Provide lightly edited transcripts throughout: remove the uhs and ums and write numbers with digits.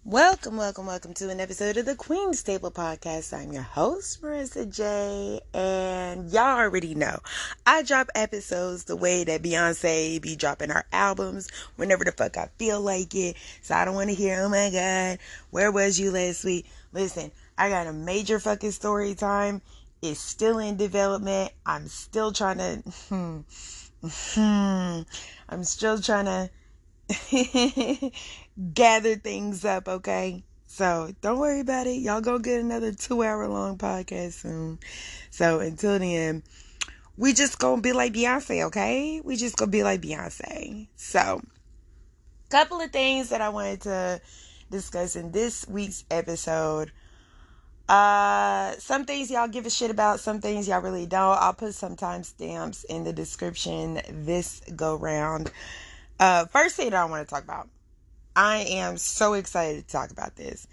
Welcome to an episode of the Queen's Table Podcast. I'm your host, Marissa J. And y'all already know, I drop episodes the way that Beyonce be dropping her albums whenever the fuck I feel like it. So I don't want to hear, oh my God, where was you last week? Listen, I got a major fucking story time. It's still in development. I'm still trying to, I'm still trying to gather things up, okay? So don't worry about it. Y'all gonna get another 2-hour long podcast soon. So until then, we just gonna be like Beyonce, okay? We just gonna be like Beyonce. So, couple of things that I wanted to discuss in this week's episode. Some things y'all give a shit about, some things y'all really don't. I'll put some timestamps in the description this go round. First thing that I want to talk about. I am so excited to talk about this.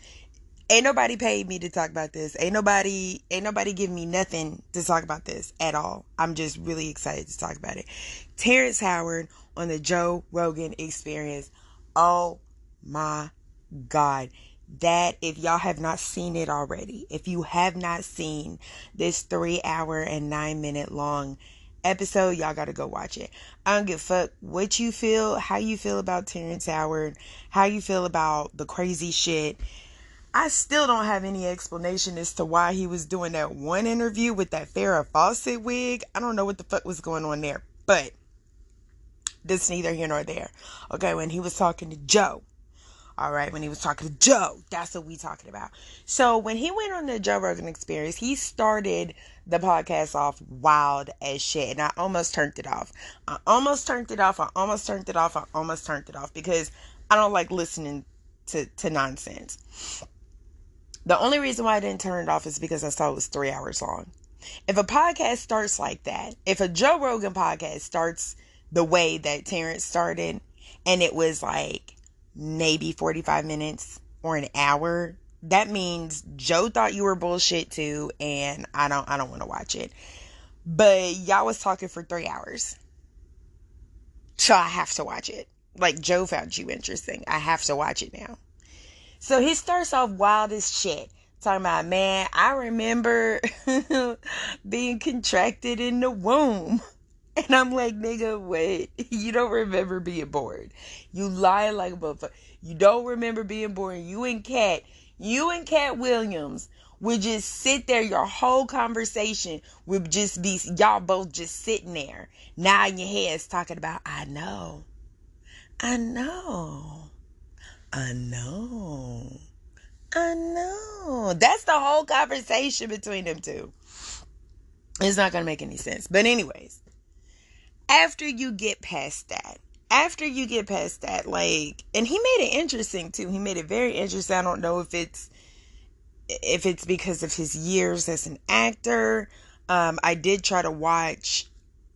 Ain't nobody paid me to talk about this. Ain't nobody giving me nothing to talk about this at all. I'm just really excited to talk about it. Terrence Howard on the Joe Rogan Experience. Oh my God. That, if y'all have not seen it already, if you have not seen this 3-hour and 9-minute long episode, y'all gotta go watch it. I don't give a fuck what you feel, how you feel about Terrence Howard, how you feel about the crazy shit. I still don't have any explanation as to why he was doing that one interview with that Farrah Fawcett wig. I don't know what the fuck was going on there, but this neither here nor there. Okay, when he was talking to Joe. Alright, when he was talking to Joe, that's what we talking about. So when he went on the Joe Rogan Experience, he started the podcast off wild as shit. And I almost turned it off. Because I don't like listening to nonsense. The only reason why I didn't turn it off is because I saw it was 3 hours long. If a podcast starts like that, if a Joe Rogan podcast starts the way that Terrence started, and it was like maybe 45 minutes or an hour, that means Joe thought you were bullshit too, and I don't want to watch it. But y'all was talking for 3 hours, so I have to watch it. Like, Joe found you interesting, I have to watch it now. So he starts off wild as shit, talking about, man, I remember being contracted in the womb. And I'm like, nigga, wait, you don't remember being born. You lie like a motherfucker. You don't remember being born. You and Cat Williams would just sit there. Your whole conversation would just be y'all both just sitting there, nodding your heads, talking about, I know. That's the whole conversation between them two. It's not going to make any sense. But anyways. After you get past that, like, and he made it interesting too. He made it very interesting. I don't know if it's because of his years as an actor. I did try to watch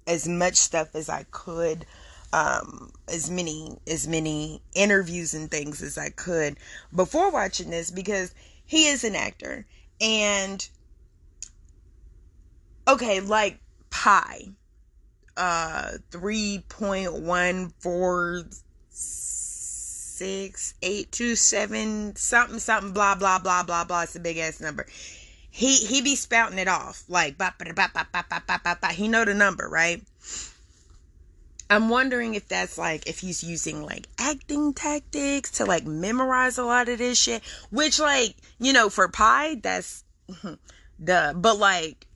as much stuff as I could, as many interviews and things as I could before watching this, because he is an actor. And okay, like Pi. 3.14682 something blah blah blah blah blah. It's a big ass number. He be spouting it off like ba ba ba ba ba ba ba ba. He know the number, right? I'm wondering if that's like, if he's using like acting tactics to like memorize a lot of this shit, which, like, you know, for Pi, that's duh. But like,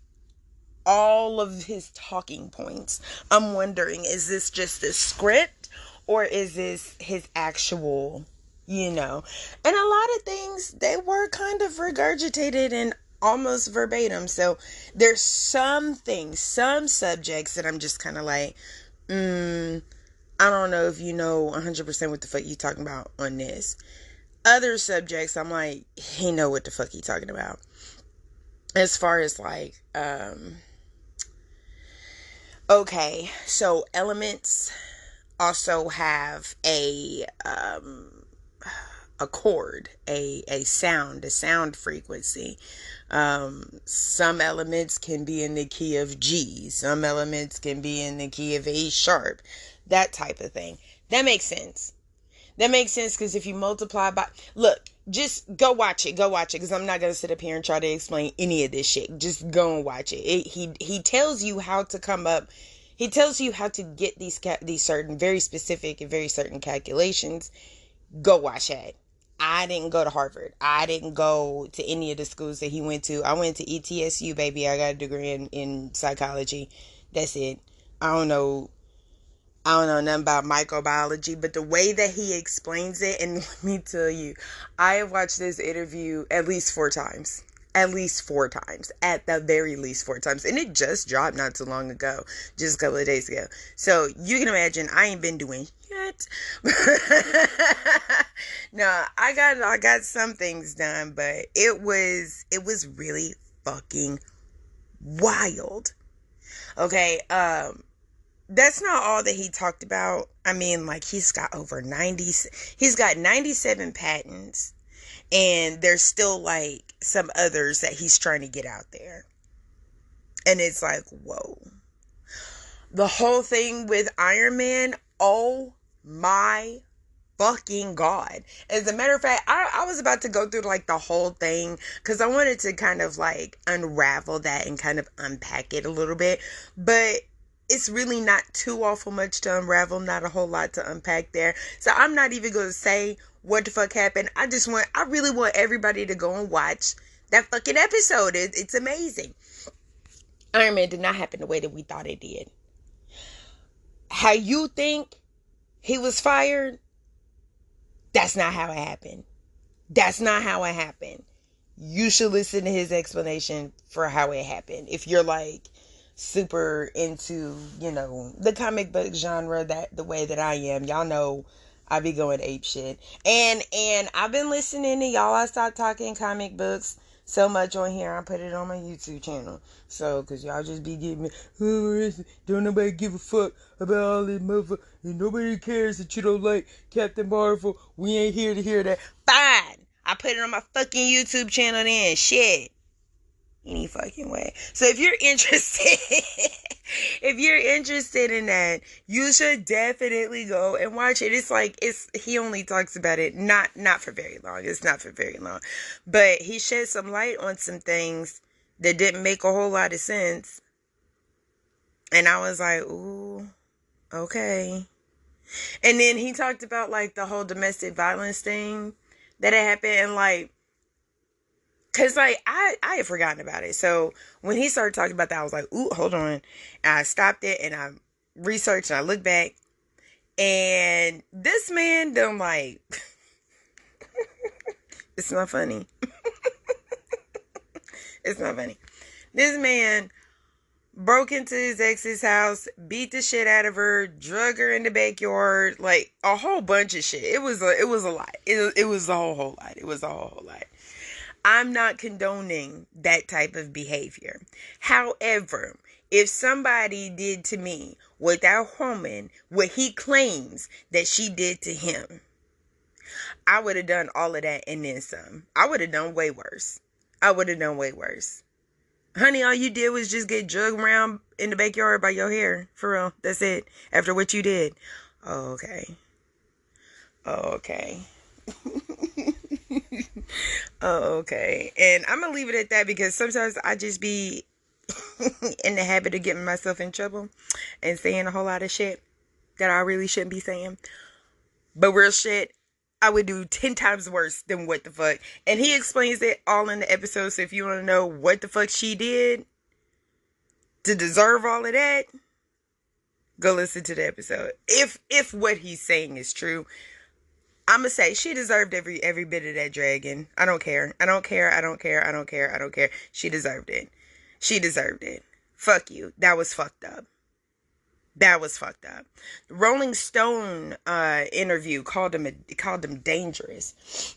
all of his talking points, I'm wondering, is this just a script, or is this his actual, you know? And a lot of things, they were kind of regurgitated and almost verbatim. So there's some things, some subjects that I'm just kind of like, I don't know if you know 100% what the fuck you talking about on this. Other subjects, I'm like, he know what the fuck he talking about. As far as like, okay, so elements also have a chord, a sound frequency. Some elements can be in the key of G. Some elements can be in the key of A sharp. That type of thing. That makes sense. Because if you multiply by... Look, Just go watch it. Go watch it, because I'm not gonna sit up here and try to explain any of this shit. Just go and watch it. He tells you how to come up. He tells you how to get these certain very specific and very certain calculations. Go watch that. I didn't go to Harvard. I didn't go to any of the schools that he went to. I went to ETSU, baby. I got a degree in psychology. That's it. I don't know nothing about microbiology, but the way that he explains it, and let me tell you, I have watched this interview at least 4 times. At least 4 times. At the very least 4 times. And it just dropped not too long ago. Just a couple of days ago. So you can imagine I ain't been doing shit. No, I got some things done, but it was really fucking wild. Okay, that's not all that he talked about. I mean, like, he's got 97 patents, and there's still like some others that he's trying to get out there. And it's like, whoa. The whole thing with Iron Man, oh my fucking God. As a matter of fact, I was about to go through like the whole thing, because I wanted to kind of like unravel that and kind of unpack it a little bit. But it's really not too awful much to unravel, not a whole lot to unpack there. So I'm not even going to say what the fuck happened. I really want everybody to go and watch that fucking episode. It's amazing. Iron Man did not happen the way that we thought it did. How you think he was fired, that's not how it happened. That's not how it happened. You should listen to his explanation for how it happened. If you're like super into, the comic book genre that the way that I am, y'all know I be going ape shit. And I've been listening to y'all. I stopped talking comic books so much on here. I put it on my YouTube channel. So, cause y'all just be giving me, Marissa, don't nobody give a fuck about all this motherfucker. And nobody cares that you don't like Captain Marvel. We ain't here to hear that. Fine. I put it on my fucking YouTube channel then. Shit. Any fucking way. So if you're interested in that, you should definitely go and watch it. He only talks about it not for very long. It's not for very long, but he shed some light on some things that didn't make a whole lot of sense, and I was like, ooh, okay. And then he talked about like the whole domestic violence thing that had happened, and like, cause like I had forgotten about it. So when he started talking about that, I was like, ooh, hold on. And I stopped it and I researched and I looked back, and this man done like it's not funny. It's not funny. This man broke into his ex's house, beat the shit out of her, drug her in the backyard, like a whole bunch of shit. It was a lot. It was a whole lot. It was a whole lot. I'm not condoning that type of behavior. However, if somebody did to me what that woman, what he claims that she did to him, I would have done all of that and then some. I would have done way worse. Honey, all you did was just get drugged around in the backyard by your hair. For real. That's it. After what you did. Oh, okay. Okay. And I'm going to leave it at that, because sometimes I just be in the habit of getting myself in trouble and saying a whole lot of shit that I really shouldn't be saying. But real shit, I would do 10 times worse than what the fuck. And he explains it all in the episode. So if you want to know what the fuck she did to deserve all of that, go listen to the episode. If what he's saying is true, I'm going to say she deserved every bit of that dragon. I don't care. She deserved it. Fuck you. That was fucked up. The Rolling Stone interview called him dangerous.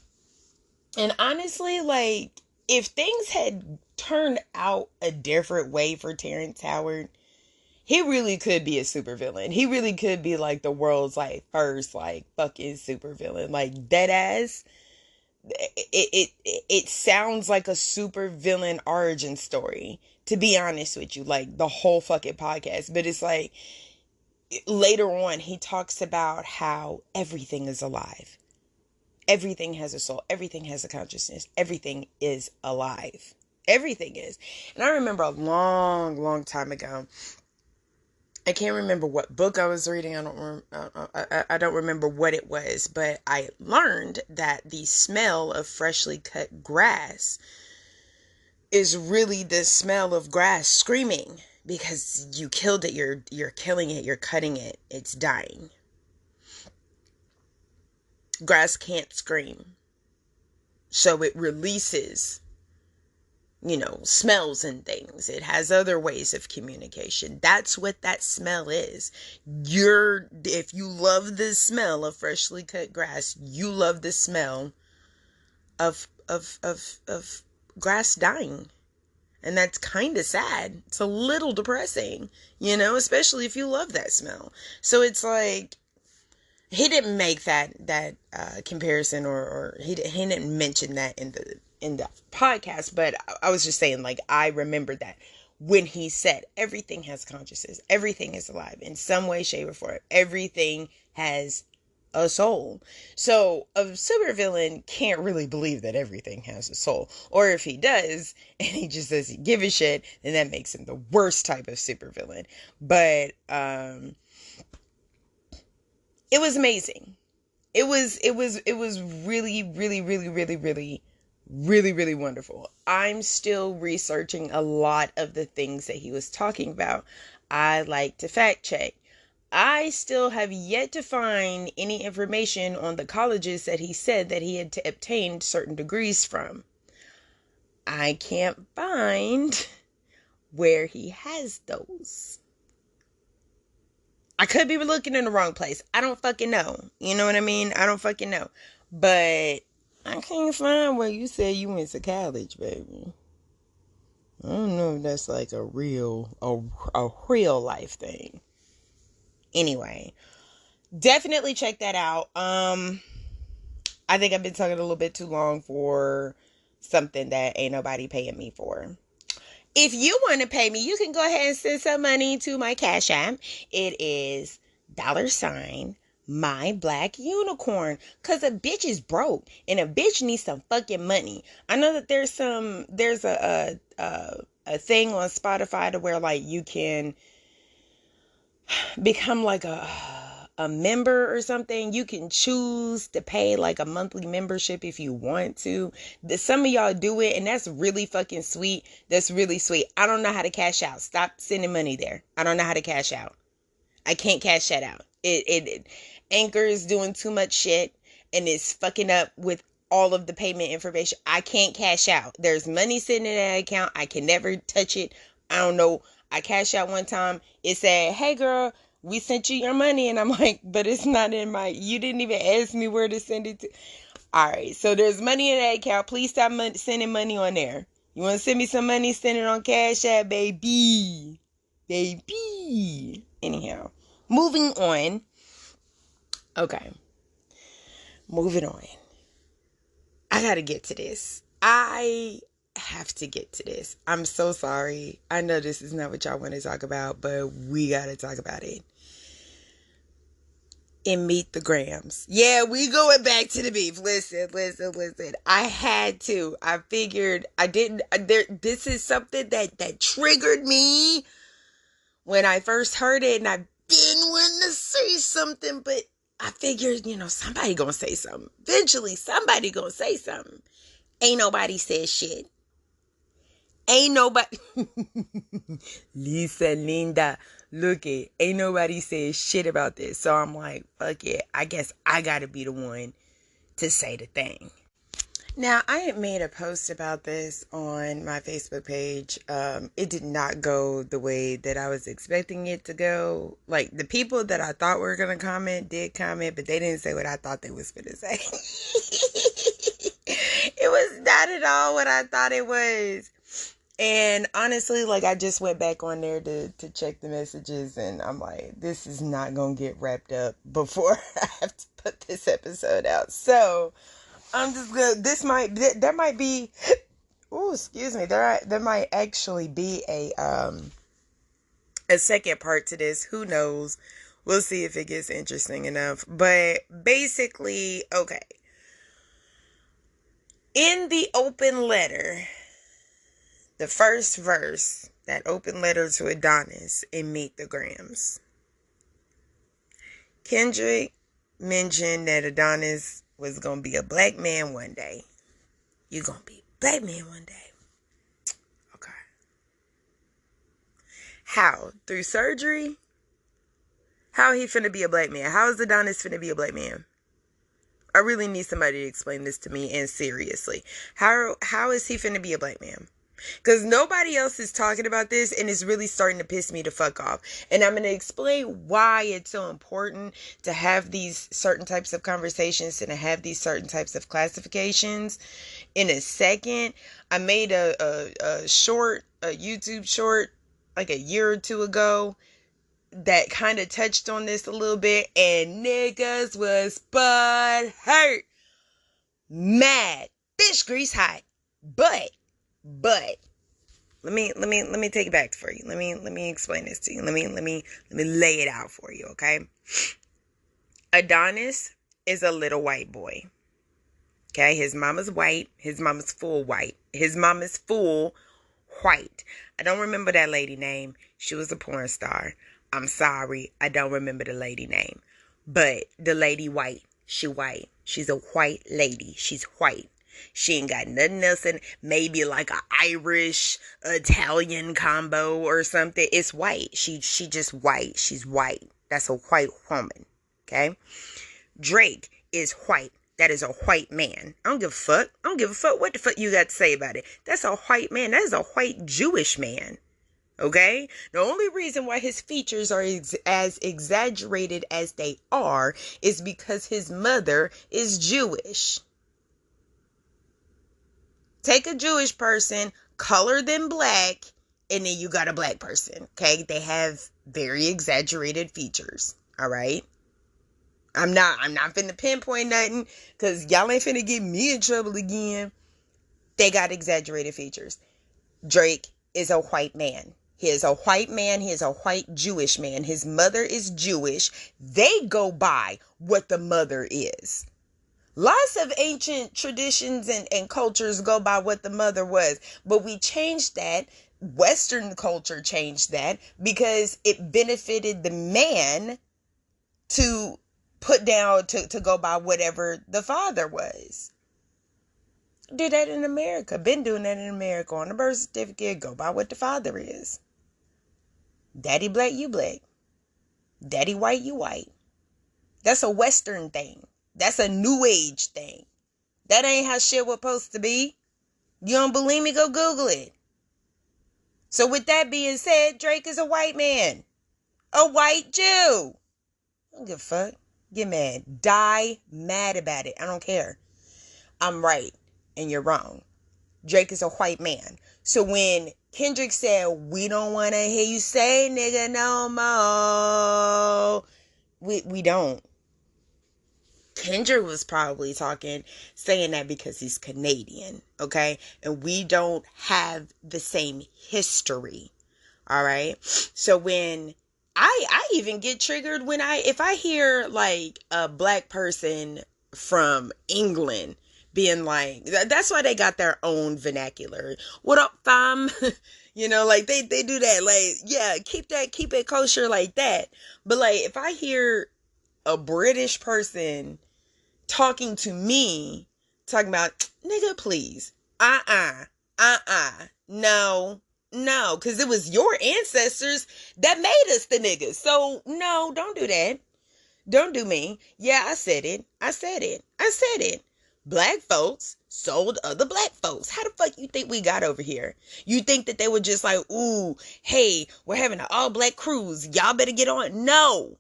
And honestly, like, if things had turned out a different way for Terrence Howard, he really could be a supervillain. He really could be like the world's like first like fucking supervillain. Like, dead ass. It sounds like a supervillain origin story, to be honest with you, like the whole fucking podcast. But it's like, later on he talks about how everything is alive. Everything has a soul. Everything has a consciousness. Everything is alive. Everything is. And I remember a long, long time ago, I can't remember what book I was reading. I don't remember what it was, but I learned that the smell of freshly cut grass is really the smell of grass screaming, because you killed it. You're killing it. You're cutting it. It's dying. Grass can't scream, so it releases, smells and things. It has other ways of communication. That's what that smell is. If you love the smell of freshly cut grass, you love the smell of grass dying. And that's kind of sad. It's a little depressing, especially if you love that smell. So it's like, he didn't make that comparison, or he didn't mention that in the podcast, but I was just saying, like, I remember that when he said everything has consciousness, everything is alive in some way, shape, or form. Everything has a soul. So a supervillain can't really believe that everything has a soul. Or if he does, and he just doesn't give a shit, then that makes him the worst type of supervillain. But it was amazing. It was really, really, really, really, really, really, really wonderful. I'm still researching a lot of the things that he was talking about. I like to fact check. I still have yet to find any information on the colleges that he said that he had obtained certain degrees from. I can't find where he has those. I could be looking in the wrong place. I don't fucking know. You know what I mean? I don't fucking know. But I can't find where you said you went to college, baby. I don't know if that's like a real life thing. Anyway, definitely check that out. I think I've been talking a little bit too long for something that ain't nobody paying me for. If you want to pay me, you can go ahead and send some money to my Cash App. It is $my black unicorn. Cause a bitch is broke and a bitch needs some fucking money. I know that there's a thing on Spotify to where, like, you can become like a member or something. You can choose to pay like a monthly membership if you want to. Some of y'all do it, and that's really fucking sweet. That's really sweet. I don't know how to cash out. Stop sending money there. I don't know how to cash out. I can't cash that out. Anchor is doing too much shit, and it's fucking up with all of the payment information. I can't cash out. There's money sitting in that account. I can never touch it. I don't know. I cashed out one time. It said, "Hey girl, we sent you your money." And I'm like, but it's not in you didn't even ask me where to send it to. All right. So there's money in that account. Please stop sending money on there. You want to send me some money? Send it on Cash App, baby. Baby. Anyhow, moving on. Okay. Moving on. I got to get to this. I have to get to this. I'm so sorry. I know this is not what y'all want to talk about, but we got to talk about it. And Meet the Grams. Yeah, we going back to the beef. Listen. I had to. I figured I didn't. This is something that triggered me when I first heard it, and I've been wanting to say something, but I figured, somebody gonna say something. Eventually, somebody gonna say something. Ain't nobody said shit. Ain't nobody. Lisa, Linda, look it. Ain't nobody said shit about this. So I'm like, fuck it. I guess I gotta be the one to say the thing. Now, I had made a post about this on my Facebook page. It did not go the way that I was expecting it to go. Like, the people that I thought were going to comment did comment, but they didn't say what I thought they was going to say. It was not at all what I thought it was. And honestly, like, I just went back on there to check the messages, and I'm like, this is not going to get wrapped up before I have to put this episode out. So I'm just gonna, there might be, excuse me, there might actually be a second part to this. Who knows? We'll see if it gets interesting enough. But basically, okay. In the open letter, the first verse, that open letter to Adonis in Meet the Grams, Kendrick mentioned that Adonis was going to be a black man one day. You're going to be a black man one day. Okay. How? Through surgery? How he finna be a black man? How is Adonis finna be a black man? I really need somebody to explain this to me, and seriously. How is he finna be a black man? Because nobody else is talking about this, and it's really starting to piss me the fuck off. And I'm going to explain why it's so important to have these certain types of conversations and to have these certain types of classifications in a second. I made a YouTube short, like a year or two ago, that kind of touched on this a little bit, and niggas was butt hurt, mad, fish grease hot, but let me take it back for you. Let me explain this to you. Let me lay it out for you, okay? Adonis is a little white boy. Okay, his mama's white. His mama's full white. His mama's full white. I don't remember that lady name. She was a porn star. I'm sorry, I don't remember the lady name. But the lady white. She white. She's a white lady. She's white. She ain't got nothing else in, maybe like a Irish Italian combo or something. It's white. She just white. She's white. That's a white woman. Okay? Drake is white. That is a white man. I don't give a fuck. I don't give a fuck what the fuck you got to say about it. That's a white man. That is a white Jewish man. Okay? The only reason why his features are as exaggerated as they are is because his mother is Jewish. Take a Jewish person, color them black, and then you got a black person. Okay? They have very exaggerated features. All right? I'm not finna pinpoint nothing, because y'all ain't finna get me in trouble again. They got exaggerated features. Drake is a white man. He is a white man. He is a white Jewish man. His mother is Jewish. They go by what the mother is. Lots of ancient traditions and cultures go by what the mother was. But we changed that. Western culture changed that because it benefited the man to put down, to go by whatever the father was. Do that in America. Been doing that in America. On the birth certificate, go by what the father is. Daddy black, you black. Daddy white, you white. That's a Western thing. That's a new age thing. That ain't how shit was supposed to be. You don't believe me? Go Google it. So with that being said, Drake is a white man. A white Jew. I don't give a fuck. Get mad. Die mad about it. I don't care. I'm right and you're wrong. Drake is a white man. So when Kendrick said, we don't want to hear you say nigga no more, we don't. Kendrick was probably saying that because he's Canadian, okay? And we don't have the same history, all right? So when I even get triggered if I hear like a black person from England being like, that's why they got their own vernacular. What up, fam? You know, like they do that. Like, yeah, keep it kosher like that. But like, if I hear a British person talking to me, talking about, nigga, please, no, because it was your ancestors that made us the niggas. So no, don't do that. Don't do me. Yeah, I said it. Black folks sold other black folks. How the fuck you think we got over here? You think that they were just like, ooh, hey, we're having an all black cruise. Y'all better get on. No.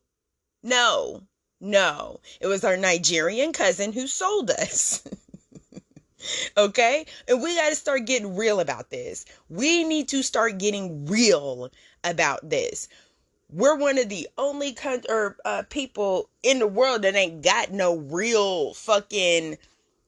It was our Nigerian cousin who sold us. Okay? And we got to start getting real about this. We need to start getting real about this. We're one of the only people in the world that ain't got no real fucking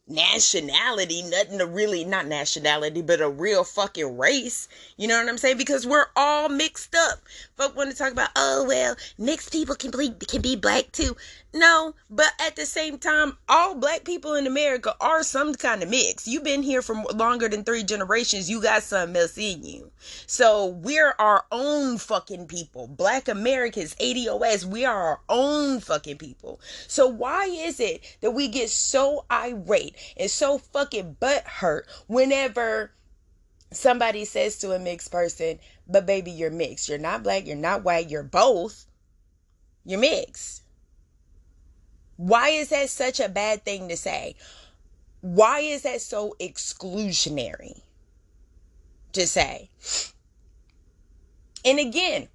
nationality, nothing to really, not nationality, but a real fucking race. You know what I'm saying? Because we're all mixed up. Folk want to talk about, oh, well, mixed people can be black too. No, but at the same time, all black people in America are some kind of mix. You've been here for longer than 3 generations. You got something else in you. So we're our own fucking people. Black Americans, ADOS, we are our own fucking people. So why is it that we get so irate and so fucking butthurt whenever somebody says to a mixed person, but baby, you're mixed. You're not black, you're not white, you're both. You're mixed. Why is that such a bad thing to say? Why is that so exclusionary to say? And again,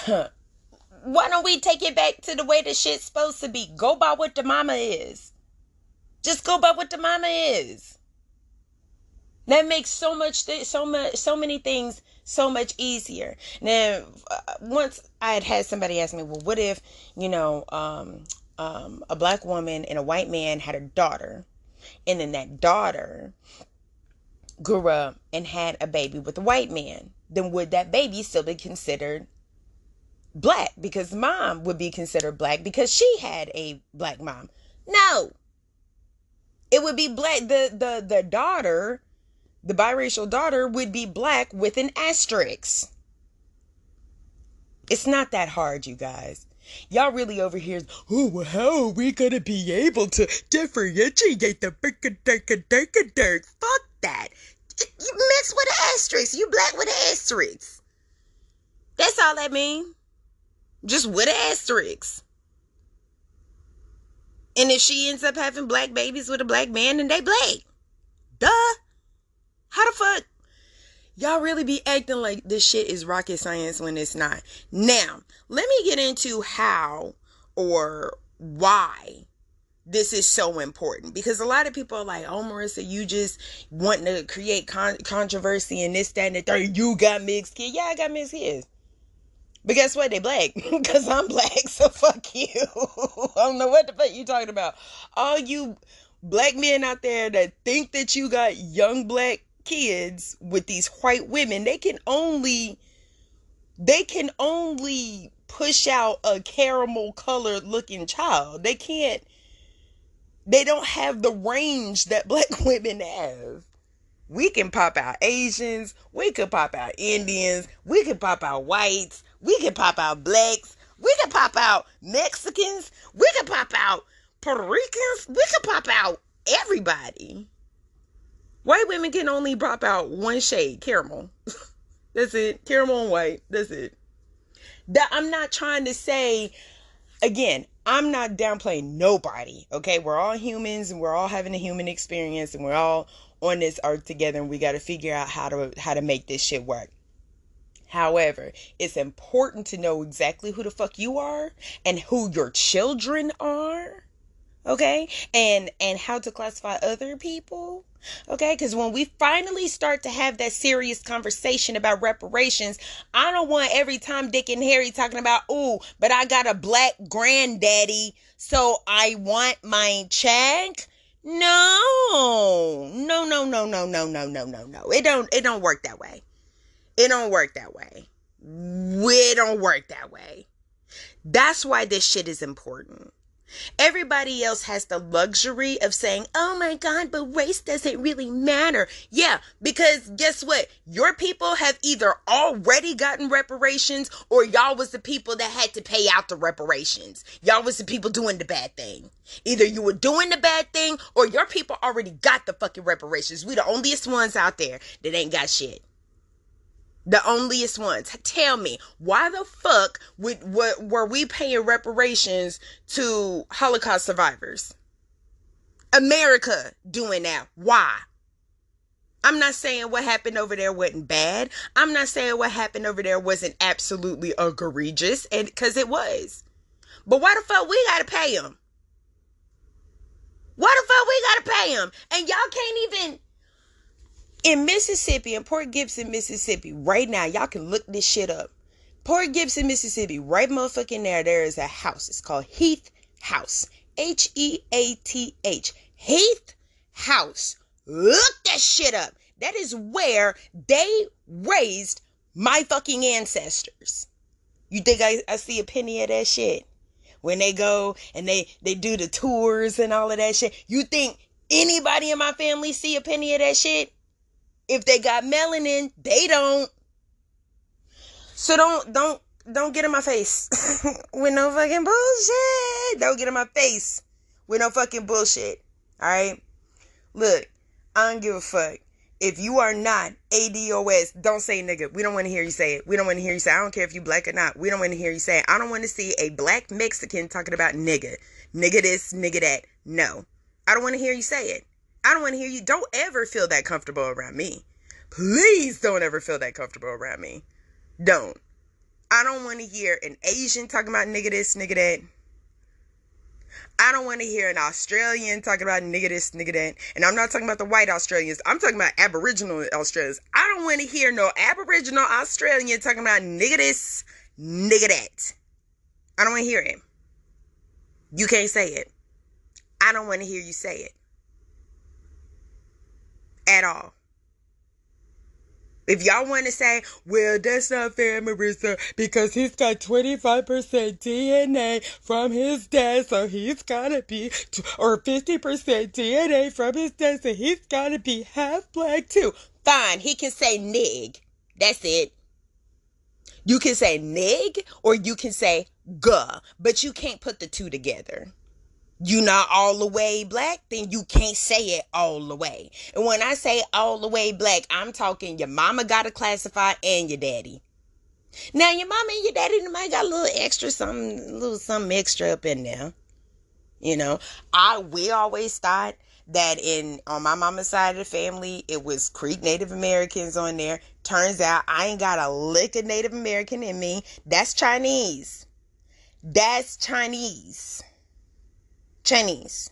why don't we take it back to the way the shit's supposed to be? Go by what the mama is. Just go by what the mama is. That makes so many things so much easier. Now, once I had somebody ask me, well, what if, a black woman and a white man had a daughter, and then that daughter grew up and had a baby with a white man? Then would that baby still be considered black? Because mom would be considered black because she had a black mom. No. It would be black. The daughter, the biracial daughter, would be black with an asterisk. It's not that hard, you guys. Y'all really over here, oh, well, how are we gonna be able to differentiate the dirt? Fuck that. You mix with an asterisk. You black with an asterisk. That's all that means. Just with an asterisk. And if she ends up having black babies with a black man, then they black. Duh. How the fuck? Y'all really be acting like this shit is rocket science when it's not. Now, let me get into how or why this is so important. Because a lot of people are like, oh, Marissa, you just want to create controversy and this, that, and the third. You got mixed kids. Yeah, I got mixed kids. But guess what? They black. Because I'm black, so fuck you. I don't know what the fuck you talking about. All you black men out there that think that you got young black kids with these white women, they can only push out a caramel colored looking child. They don't have the range that black women have. We can pop out Asians, we could pop out Indians, we could pop out whites, we could pop out blacks, we could pop out Mexicans, we could pop out Puerto Ricans, we could pop out everybody. White women can only pop out one shade, caramel. That's it. Caramel and white. That's it. I'm not trying to say, again, I'm not downplaying nobody. Okay, we're all humans and we're all having a human experience and we're all on this earth together and we got to figure out how to make this shit work. However, it's important to know exactly who the fuck you are and who your children are. Okay, and how to classify other people. Okay, because when we finally start to have that serious conversation about reparations, I don't want every time Dick and Harry talking about, oh, but I got a black granddaddy, so I want my check. No. It don't work that way. It don't work that way. It don't work that way. That's why this shit is important. Everybody else has the luxury of saying, oh my God, but race doesn't really matter. Yeah, because guess what? Your people have either already gotten reparations or y'all was the people that had to pay out the reparations. Y'all was the people doing the bad thing. Either you were doing the bad thing or your people already got the fucking reparations. We the onlyest ones out there that ain't got shit. The onlyest ones. Tell me, why the fuck were we paying reparations to Holocaust survivors? America doing that. Why? I'm not saying what happened over there wasn't bad. I'm not saying what happened over there wasn't absolutely egregious, and because it was. But why the fuck we gotta pay them? Why the fuck we gotta pay them? And y'all can't even... In Mississippi, in Port Gibson, Mississippi, right now, y'all can look this shit up. Port Gibson, Mississippi, right motherfucking there is a house. It's called Heath House. Heath. Heath house. Look that shit up. That is where they raised my fucking ancestors. You think I see a penny of that shit? When they go and they do the tours and all of that shit. You think anybody in my family see a penny of that shit? If they got melanin, they don't. So don't get in my face with no fucking bullshit. Don't get in my face with no fucking bullshit. Alright? Look, I don't give a fuck. If you are not ADOS, don't say nigga. We don't want to hear you say it. We don't want to hear you say it. I don't care if you black or not. We don't want to hear you say it. I don't want to see a black Mexican talking about nigga. Nigga this, nigga that. No. I don't want to hear you say it. I don't want to hear you. Don't ever feel that comfortable around me. Please don't ever feel that comfortable around me. Don't. I don't want to hear an Asian talking about nigga this, nigga that. I don't want to hear an Australian talking about nigga this, nigga that. And I'm not talking about the white Australians. I'm talking about Aboriginal Australians. I don't want to hear no Aboriginal Australian talking about nigga this, nigga that. I don't want to hear it. You can't say it. I don't want to hear you say it. At all. If y'all want to say, well, that's not fair, Marissa, because he's got 25% DNA from his dad, so he's gotta be, or 50% DNA from his dad, so he's gotta be half black too. Fine, he can say nig. That's it. You can say nig, or you can say guh, but you can't put the two together. You not all the way black, then you can't say it all the way. And when I say all the way black, I'm talking your mama got a classified and your daddy. Now your mama and your daddy might got a little something extra up in there. You know, we always thought that on my mama's side of the family, it was Creek Native Americans on there. Turns out I ain't got a lick of Native American in me. That's Chinese. That's Chinese. Chinese.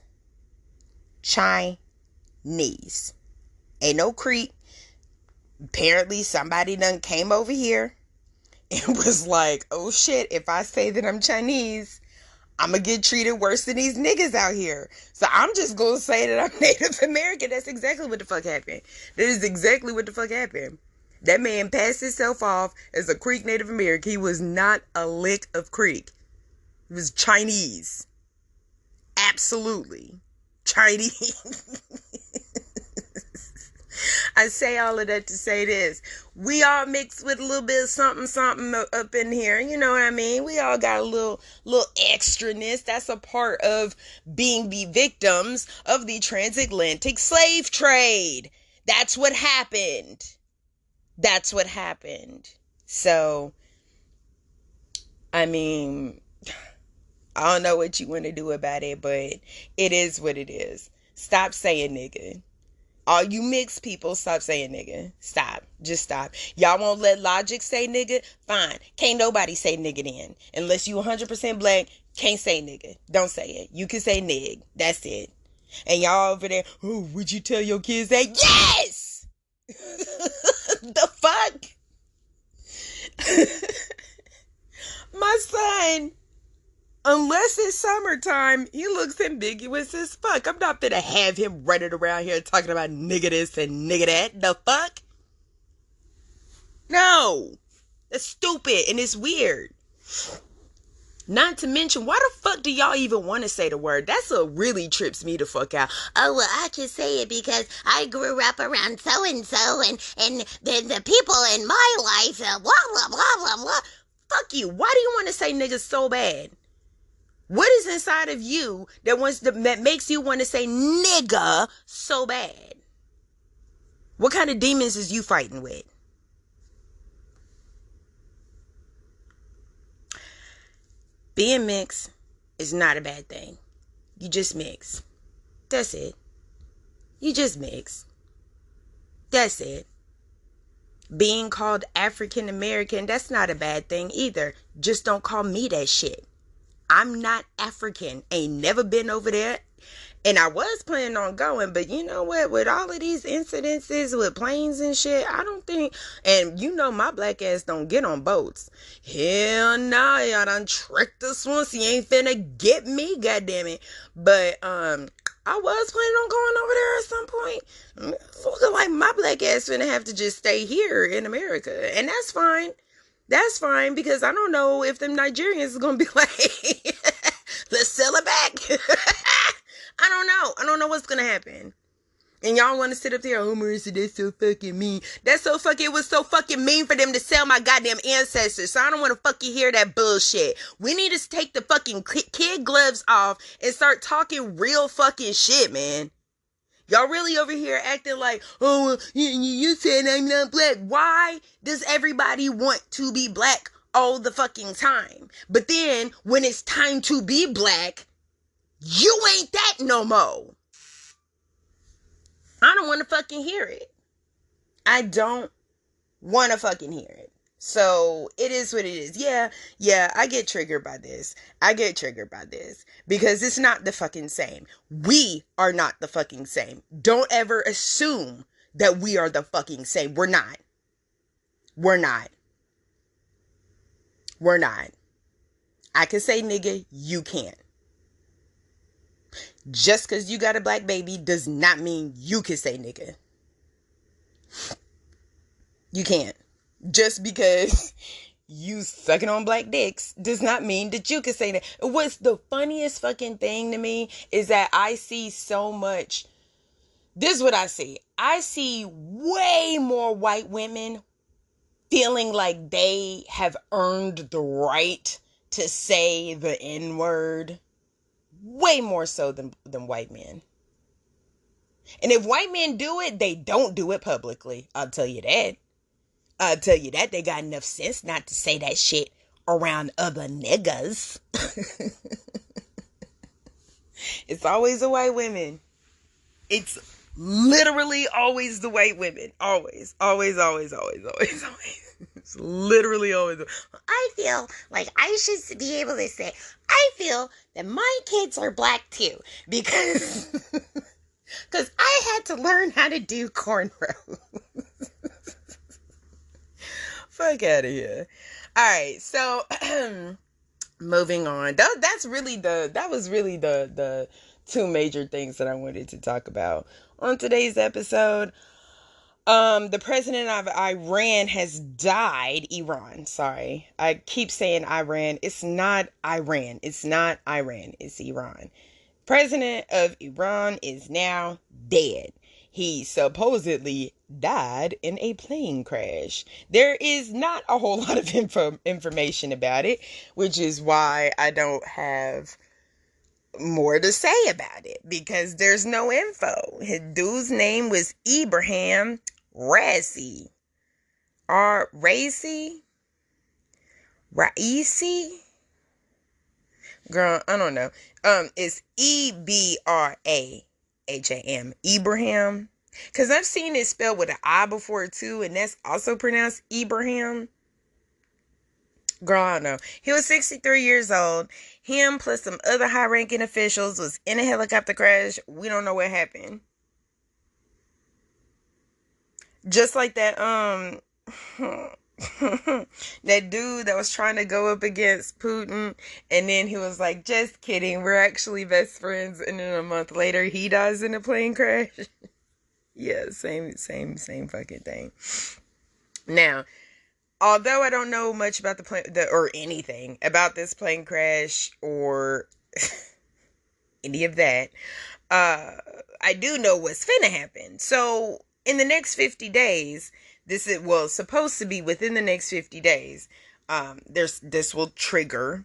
Ain't no Creek. Apparently somebody done came over here and was like, oh shit, if I say that I'm Chinese, I'm gonna get treated worse than these niggas out here. So I'm just gonna say that I'm Native American. That's exactly what the fuck happened. That is exactly what the fuck happened. That man passed himself off as a Creek Native American. He was not a lick of Creek. He was Chinese. Absolutely. Chinese. I say all of that to say this. We all mixed with a little bit of something up in here. You know what I mean? We all got a little extraness. That's a part of being the victims of the transatlantic slave trade. That's what happened. That's what happened. So, I mean, I don't know what you want to do about it, but it is what it is. Stop saying nigga. All you mixed people, stop saying nigga. Stop. Just stop. Y'all won't let Logic say nigga? Fine. Can't nobody say nigga then. Unless you 100% black, can't say nigga. Don't say it. You can say nig. That's it. And y'all over there, oh, would you tell your kids that? Yes! The fuck? My son, unless it's summertime, he looks ambiguous as fuck. I'm not finna have him running around here talking about nigga this and nigga that. The fuck? No. That's stupid and it's weird. Not to mention, why the fuck do y'all even want to say the word? That's what really trips me the fuck out. Oh, well, I can say it because I grew up around so-and-so and the people in my life, blah, blah, blah, blah, blah. Fuck you. Why do you want to say niggas so bad? What is inside of you that makes you want to say nigga so bad? What kind of demons is you fighting with? Being mixed is not a bad thing. You just mix. That's it. You just mix. That's it. Being called African American, that's not a bad thing either. Just don't call me that shit. I'm not African. Ain't never been over there. And I was planning on going, but you know what? With all of these incidences with planes and shit, I don't think, and you know my black ass don't get on boats. Hell nah, y'all done tricked us once. You ain't finna get me, goddammit. But, I was planning on going over there at some point. Looking like my black ass finna have to just stay here in America. And that's fine. That's fine, because I don't know if them Nigerians is gonna be like, let's sell it back. I don't know. I don't know what's gonna happen. And y'all want to sit up there, oh, Marissa, that's so fucking mean. It was so fucking mean for them to sell my goddamn ancestors. So I don't want to fucking hear that bullshit. We need to take the fucking kid gloves off and start talking real fucking shit, man. Y'all really over here acting like, oh, you said I'm not black. Why does everybody want to be black all the fucking time? But then when it's time to be black, you ain't that no more. I don't want to fucking hear it. I don't want to fucking hear it. So it is what it is. Yeah, I get triggered by this. Because it's not the fucking same. We are not the fucking same. Don't ever assume that we are the fucking same. We're not. I can say nigga, you can't. Just because you got a black baby does not mean you can say nigga. You can't. Just because you sucking on black dicks does not mean that you can say that. What's the funniest fucking thing to me is that I see so much. This is what I see. I see way more white women feeling like they have earned the right to say the N-word. Way more so than white men. And if white men do it, they don't do it publicly. I'll tell you that. They got enough sense not to say that shit around other niggas. It's always the white women. It's literally always the white women. Always. It's literally always. I feel like I should be able to say, I feel that my kids are black too. Because I had to learn how to do cornrows. Fuck out of here. Alright, so moving on. That was really the two major things that I wanted to talk about on today's episode. The president of Iran has died. Iran, sorry. I keep saying Iran. It's not Iran. It's Iran. President of Iran is now dead. He supposedly died in a plane crash. There is not a whole lot of information about it, which is why I don't have more to say about it, because there's no info. His dude's name was Ibrahim Raisi. Raisi? Girl, I don't know. It's Ebraham. Ibrahim. Because I've seen it spelled with an I before too, and that's also pronounced Ibrahim. Girl, I don't know. He was 63 years old. Him plus some other high-ranking officials was in a helicopter crash. We don't know what happened. Just like that, that dude that was trying to go up against Putin, and then he was like, just kidding, we're actually best friends, and then a month later he dies in a plane crash. Yeah, same fucking thing. Now, although I don't know much about the plane, or anything about this plane crash or any of that, I do know what's finna happen. So in the next 50 days, this is, well, supposed to be within the next 50 days, this will trigger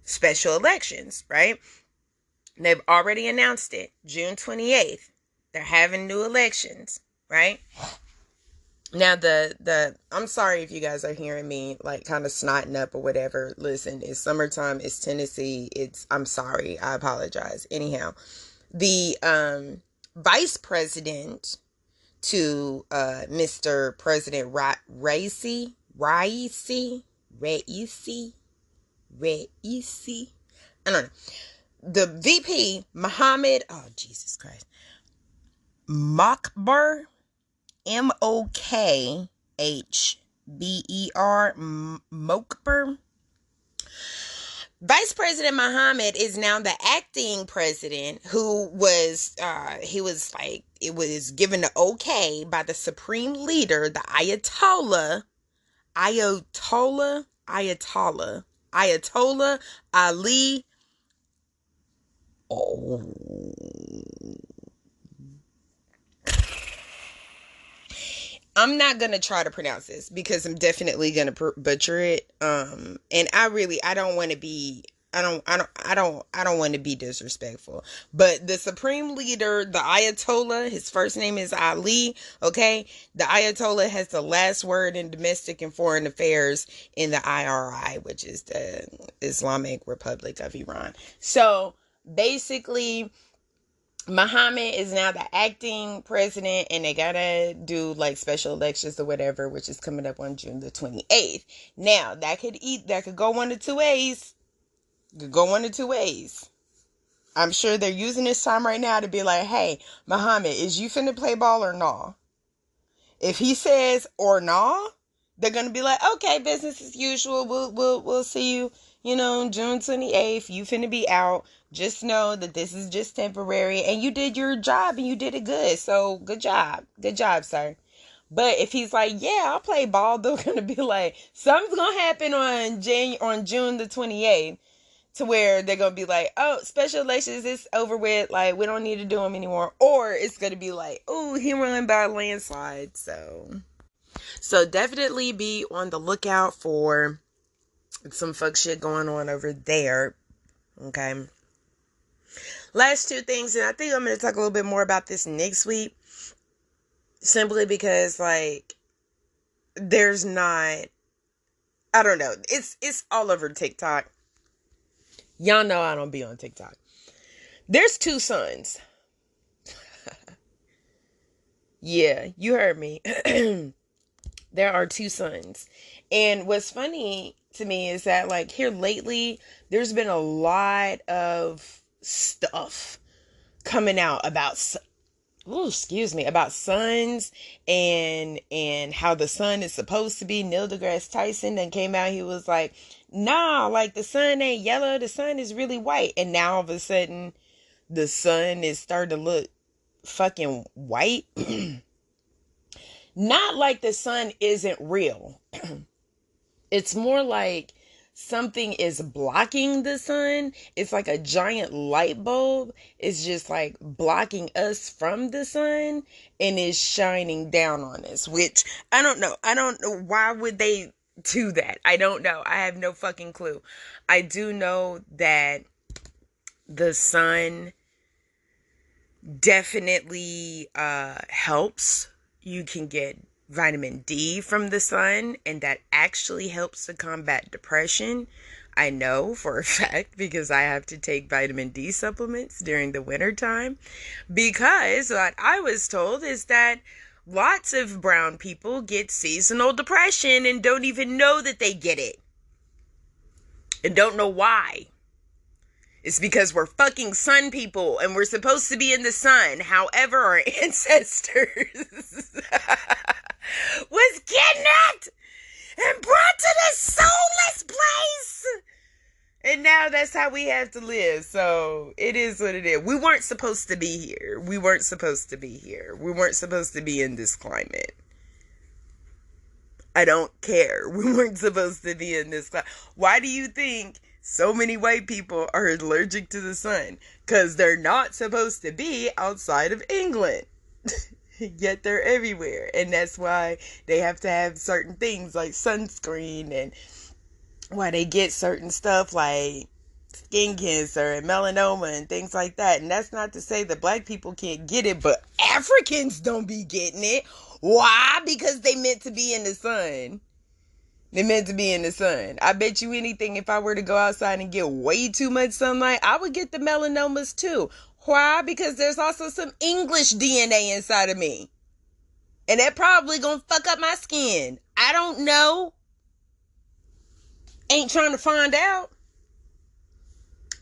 special elections, right? They've already announced it, June 28th. They're having new elections, right? Now, I'm sorry if you guys are hearing me, like, kind of snotting up or whatever. Listen, it's summertime, it's Tennessee, I'm sorry, I apologize. Anyhow, the, vice president to, Mr. President Raisi, I don't know. The VP, Mohammed, oh, Jesus Christ, Mokber, Mokhber, Mokber. Vice President Muhammad is now the acting president, who was it was given the okay by the supreme leader, the Ayatollah Ali. Oh, I'm not gonna try to pronounce this because I'm definitely gonna butcher it. And I don't want to be, I don't want to be disrespectful. But the supreme leader, the Ayatollah, his first name is Ali. Okay, the Ayatollah has the last word in domestic and foreign affairs in the IRI, which is the Islamic Republic of Iran. So basically, Muhammad is now the acting president, and they gotta do like special elections or whatever, which is coming up on June the 28th. Now that could go one of two ways. I'm sure they're using this time right now to be like, hey, Muhammad, is you finna play ball or nah? If he says or nah, they're gonna be like, okay, business as usual. We'll see you, June 28th. You finna be out. Just know that this is just temporary, and you did your job and you did it good. So good job, sir. But if he's like, yeah, I'll play ball, they're gonna be like, something's gonna happen on June the 28th, to where they're gonna be like, oh, special elections is over with. Like, we don't need to do them anymore. Or it's gonna be like, oh, he won by a landslide. So definitely be on the lookout for some fuck shit going on over there. Okay. Last two things, and I think I'm going to talk a little bit more about this next week. Simply because, like, there's not, I don't know. It's all over TikTok. Y'all know I don't be on TikTok. There's two sons. Yeah, you heard me. There are two sons. And what's funny to me is that, like, here lately, there's been a lot of stuff coming out about sons and how the son is supposed to be. Neil deGrasse Tyson then came out. He was like, nah, like, the sun ain't yellow, the sun is really white. And now all of a sudden the sun is starting to look fucking white. Not like the sun isn't real. It's more like something is blocking the sun. It's like a giant light bulb. It's just like blocking us from the sun and is shining down on us, which I don't know. Why would they do that? I don't know. I have no fucking clue. I do know that the sun definitely helps. You can get vitamin D from the sun, and that actually helps to combat depression. I know for a fact because I have to take vitamin D supplements during the winter time, because what I was told is that lots of brown people get seasonal depression and don't even know that they get it and don't know why. It's because we're fucking sun people and we're supposed to be in the sun. However, our ancestors was kidnapped and brought to this soulless place. And now that's how we have to live. So it is what it is. We weren't supposed to be here. We weren't supposed to be here. We weren't supposed to be in this climate. I don't care. We weren't supposed to be in this climate. Why do you think so many white people are allergic to the sun? Because they're not supposed to be outside of England. Yet they're everywhere. And that's why they have to have certain things like sunscreen, and why they get certain stuff like skin cancer and melanoma and things like that. And that's not to say that black people can't get it, but Africans don't be getting it. Why? Because they meant to be in the sun. They meant to be in the sun. I bet you anything, if I were to go outside and get way too much sunlight, I would get the melanomas too. Why? Because there's also some English DNA inside of me. And that probably gonna fuck up my skin. I don't know. Ain't trying to find out.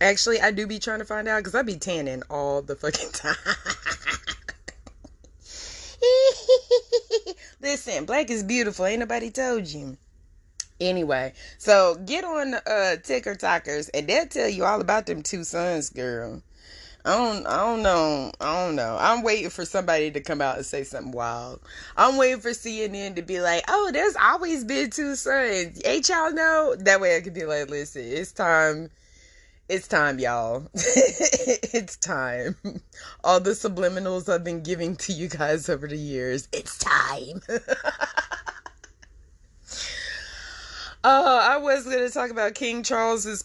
Actually, I do be trying to find out because I be tanning all the fucking time. Listen, black is beautiful. Ain't nobody told you. Anyway, so get on Ticker Talkers and they'll tell you all about them two sons, girl. I don't know. I don't know. I'm waiting for somebody to come out and say something wild. I'm waiting for CNN to be like, oh, there's always been two sons. Ain't y'all know? That way I could be like, listen, it's time. It's time, y'all. It's time. All the subliminals I've been giving to you guys over the years. It's time. I was gonna talk about King Charles's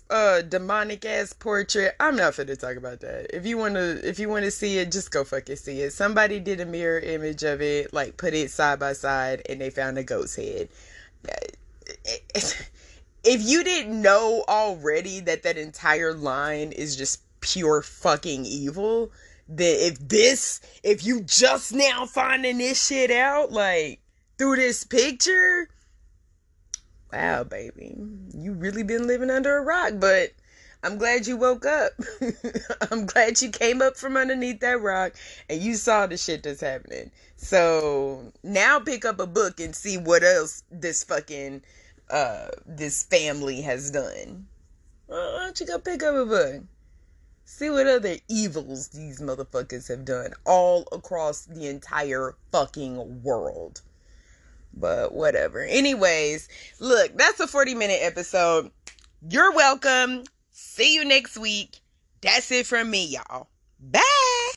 demonic ass portrait. I'm not gonna talk about that. If you wanna see it, just go fucking see it. Somebody did a mirror image of it, like put it side by side, and they found a ghost head. If you didn't know already that entire line is just pure fucking evil, then if you just now finding this shit out, like through this picture. Wow, baby. You really been living under a rock, but I'm glad you woke up. I'm glad you came up from underneath that rock and you saw the shit that's happening. So now pick up a book and see what else this fucking this family has done. Why don't you go pick up a book? See what other evils these motherfuckers have done all across the entire fucking world. But whatever. Anyways, look, that's a 40-minute episode. You're welcome. See you next week. That's it from me, y'all. Bye.